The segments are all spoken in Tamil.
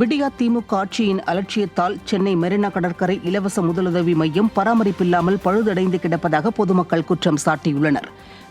விடியா திமுக ஆட்சியின் அலட்சியத்தால் சென்னை மெரினா கடற்கரை இலவச முதலுதவி மையம் பராமரிப்பில்லாமல் பழுதடைந்து கிடப்பதாக பொதுமக்கள் குற்றம் சாட்டியுள்ளனர்.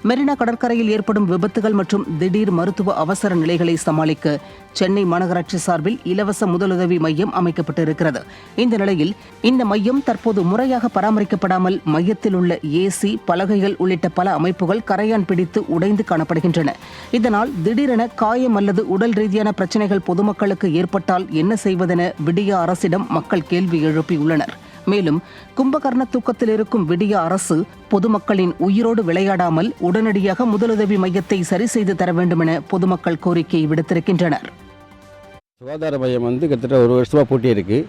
மெரினா கடற்கரையில் ஏற்படும் விபத்துகள் மற்றும் திடீர் மருத்துவ அவசர நிலைகளை சமாளிக்க சென்னை மாநகராட்சி சார்பில் இலவச முதலுதவி மையம் அமைக்கப்பட்டிருக்கிறது. இந்த நிலையில் இந்த மையம் தற்போது முறையாக பராமரிக்கப்படாமல் மையத்தில் உள்ள ஏசி, பலகைகள் உள்ளிட்ட பல அமைப்புகள் கரையான் பிடித்து உடைந்து காணப்படுகின்றன. இதனால் திடீரென காயம் அல்லது உடல் ரீதியான பிரச்சினைகள் பொதுமக்களுக்கு ஏற்பட்டால் என்ன செய்வதென விடியா அரசிடம் மக்கள் கேள்வி எழுப்பியுள்ளனர். மேலும் கும்பகர்ண தூக்கத்தில் இருக்கும் விடியா அரசு பொதுமக்களின் உயிரோடு விளையாடாமல் உடனடியாக முதலுதவி மையத்தை சரி செய்து தர வேண்டும் என பொதுமக்கள் கோரிக்கை விடுத்திருக்கின்றனர். சுகாதார மையம் கிட்டத்தட்ட ஒரு வருஷமாக பூட்டி இருக்கு.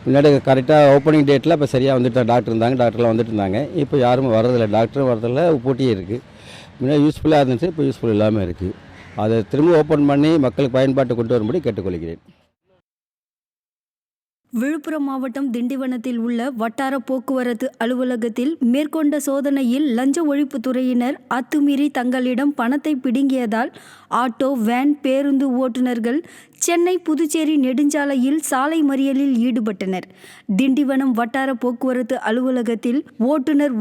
முன்னாடி கரெக்டாக ஓப்பனிங் டேட்டில் இப்போ சரியாக வந்துட்டு டாக்டர்லாம் வந்துட்டு இருந்தாங்க. இப்போ யாரும் வரதில்லை, டாக்டரும் வரதில்லை, பூட்டியே இருக்குது. முன்னாடி யூஸ்ஃபுல்லாக இருந்துச்சு, இப்போ யூஸ்ஃபுல் இல்லாமல் இருக்குது. அதை திரும்ப ஓப்பன் பண்ணி மக்களுக்கு பயன்பாட்டை கொண்டு வரும்படி கேட்டுக்கொள்கிறேன். விழுப்புரம் மாவட்டம் திண்டிவனத்தில் உள்ள வட்டார போக்குவரத்து அலுவலகத்தில் மேற்கொண்ட சோதனையில் லஞ்ச ஒழிப்புத்துறையினர் அத்துமீறி தங்களிடம் பணத்தை பிடுங்கியதால் ஆட்டோ, வேன், பேருந்து ஓட்டுநர்கள் சென்னை புதுச்சேரி நெடுஞ்சாலையில் சாலை மறியலில் ஈடுபட்டனர். திண்டிவனம் வட்டார போக்குவரத்து அலுவலகத்தில் ஓட்டுநர்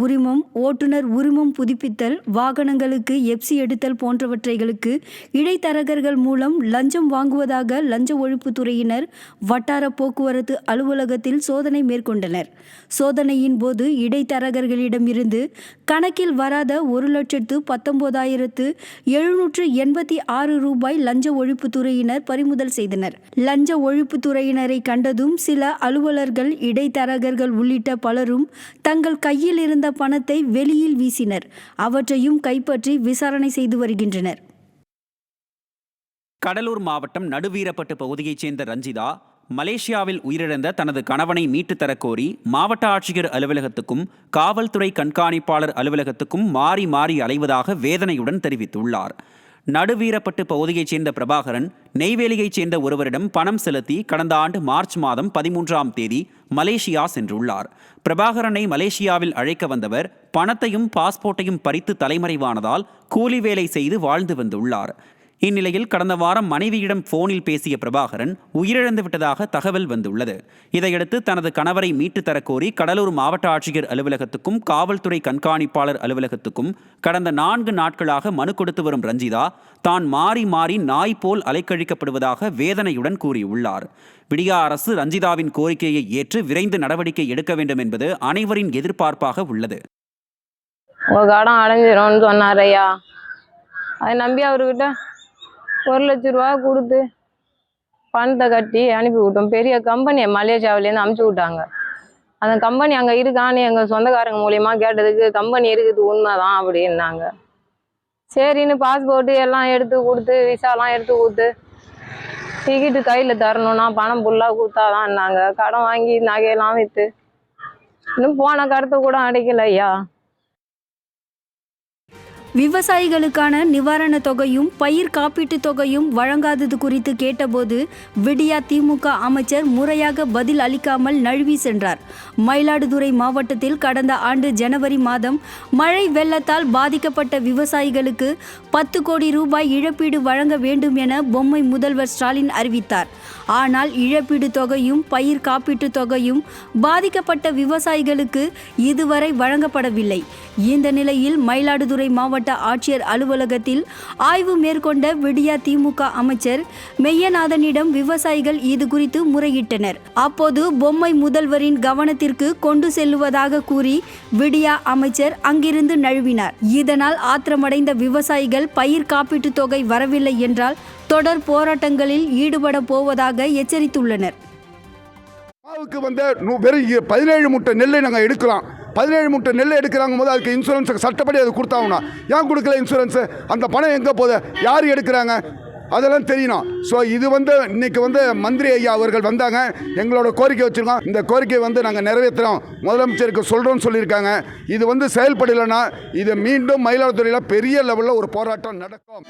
உரிமம் புதுப்பித்தல், வாகனங்களுக்கு எப்சி எடுத்தல் போன்றவற்றைகளுக்கு இடைத்தரகர்கள் மூலம் லஞ்சம் வாங்குவதாக லஞ்ச ஒழிப்புத்துறையினர் வட்டார போக்குவரத்து அலுவலகத்தில் சோதனை மேற்கொண்டனர். சோதனையின் போது இடைத்தரகர்களிடமிருந்து கணக்கில் வராத 1,19,786 ரூபாய் லஞ்ச ஒழிப்புத்துறையினர் பறிமுதல் செய்தனர். லஞ்ச ஒழிப்புத்துறையினரை கண்டதும் சில அலுவலர்கள், இடைத்தரகர்கள் உள்ளிட்ட பலரும் தங்கள் கையில் இருந்த பணத்தை வெளியில் வீசினர். அவற்றையும் கைப்பற்றி விசாரணை செய்து வருகின்றனர். கடலூர் மாவட்டம் நடுவீரப்பட்டு பகுதியைச் சேர்ந்த ரஞ்சிதா மலேசியாவில் உயிரிழந்த தனது கணவனை மீட்டு தரக்கோரி மாவட்ட ஆட்சியர் அலுவலகத்துக்கும் காவல்துறை கண்காணிப்பாளர் அலுவலகத்துக்கும் மாறி மாறி அலைவதாக வேதனையுடன் தெரிவித்துள்ளார். நடுவீரப்பட்டு பகுதியைச் சேர்ந்த பிரபாகரன் நெய்வேலியைச் சேர்ந்த ஒருவரிடம் பணம் செலுத்தி கடந்த ஆண்டு மார்ச் மாதம் 13ஆம் தேதி மலேசியா சென்றுள்ளார். பிரபாகரனை மலேசியாவில் அழைக்க வந்தவர் பணத்தையும் பாஸ்போர்ட்டையும் பறித்து தலைமறைவானதால் கூலி வேலை செய்து வாழ்ந்து வந்துள்ளார். இந்நிலையில் கடந்த வாரம் மனைவியிடம் போனில் பேசிய பிரபாகரன் உயிரிழந்து விட்டதாக தகவல் வந்துள்ளது. இதையடுத்து தனது கணவரை மீட்டு தரக்கோரி கடலூர் மாவட்ட ஆட்சியர் அலுவலகத்துக்கும் காவல்துறை கண்காணிப்பாளர் அலுவலகத்துக்கும் கடந்த 4 நாட்களாக மனு கொடுத்து வரும் ரஞ்சிதா தான் மாறி மாறி நாய் போல் அலைக்கழிக்கப்படுவதாக வேதனையுடன் கூறியுள்ளார். விடியா அரசு ரஞ்சிதாவின் கோரிக்கையை ஏற்று விரைந்து நடவடிக்கை எடுக்க வேண்டும் என்பது அனைவரின் எதிர்பார்ப்பாக உள்ளது. கடன் அடைஞ்சிரும்னு சொன்னாரையா, அதை நம்பி அவர்கிட்ட 1 லட்ச ரூபா கொடுத்து பணத்தை கட்டி அனுப்பி விட்டோம். பெரிய கம்பெனியை மலேசியாவிலேருந்து அனுப்பிச்சி விட்டாங்க. அந்த கம்பெனி அங்கே இருக்கான்னு எங்கள் சொந்தக்காரங்க மூலியமாக கேட்டதுக்கு கம்பெனி இருக்குது, உண்மைதான் அப்படின்னாங்க. சரின்னு பாஸ்போர்ட்டு எல்லாம் எடுத்து கொடுத்து, விசாலாம் எடுத்து கொடுத்து, டிக்கெட்டு கையில் தரணும்னா பணம் ஃபுல்லாக கொடுத்தாதான்னாங்க. கடன் வாங்கி நகையெல்லாம் விற்று இன்னும் போன கருத்தை கூட அடைக்கல ஐயா. விவசாயிகளுக்கான நிவாரண தொகையும் பயிர் காப்பீட்டு தொகையும் வழங்காதது குறித்து கேட்டபோது விடியா திமுக அமைச்சர் முறையாக பதில் அளிக்காமல் நழுவி சென்றார். மயிலாடுதுறை மாவட்டத்தில் கடந்த ஆண்டு ஜனவரி மாதம் மழை வெள்ளத்தால் பாதிக்கப்பட்ட விவசாயிகளுக்கு 10 கோடி ரூபாய் இழப்பீடு வழங்க வேண்டும் என பொம்மை முதல்வர் ஸ்டாலின் அறிவித்தார். ஆனால் இழப்பீடு தொகையும் பயிர் காப்பீட்டு தொகையும் பாதிக்கப்பட்ட விவசாயிகளுக்கு இதுவரை வழங்கப்படவில்லை. இந்த நிலையில் மயிலாடுதுறை மாவட்ட ஆட்சியர் அலுவலகத்தில் ஆய்வு மேற்கொண்ட விடியா திமுக அமைச்சர் மெய்யநாதனிடம் விவசாயிகள் இது குறித்து முறையிட்டனர். அப்போது பொம்மை முதல்வரின் கவனத்திற்கு கொண்டு செல்லுவதாக கூறி விடியா அமைச்சர் அங்கிருந்து நழுவினார். இதனால் ஆத்திரமடைந்த விவசாயிகள் பயிர் காப்பீட்டு தொகை வரவில்லை என்றால் தொடர் போராட்டங்களில் ஈடுபட போவதாக எச்சரித்துள்ளனர். வெறும் 17 மூட்டை நெல்லை நாங்கள் எடுக்கலாம். 17 மூட்டை நெல் எடுக்கிறாங்க போது அதுக்கு இன்சூரன்ஸ் சட்டப்படி அது கொடுத்தாங்கன்னா ஏன் கொடுக்கல இன்சூரன்ஸு? அந்த பணம் எங்கே போகுது, யார் எடுக்கிறாங்க, அதெல்லாம் தெரியணும். ஸோ இது இன்னைக்கு மந்திரி ஐயா அவர்கள் வந்தாங்க, எங்களோட கோரிக்கை வச்சுருக்கோம். இந்த கோரிக்கையை நாங்கள் நிறைவேற்றுறோம், முதலமைச்சருக்கு சொல்கிறோன்னு சொல்லியிருக்காங்க. இது செயல்படலைன்னா இது மீண்டும் மயிலாடுதுறையில் பெரிய லெவலில் ஒரு போராட்டம் நடக்கும்.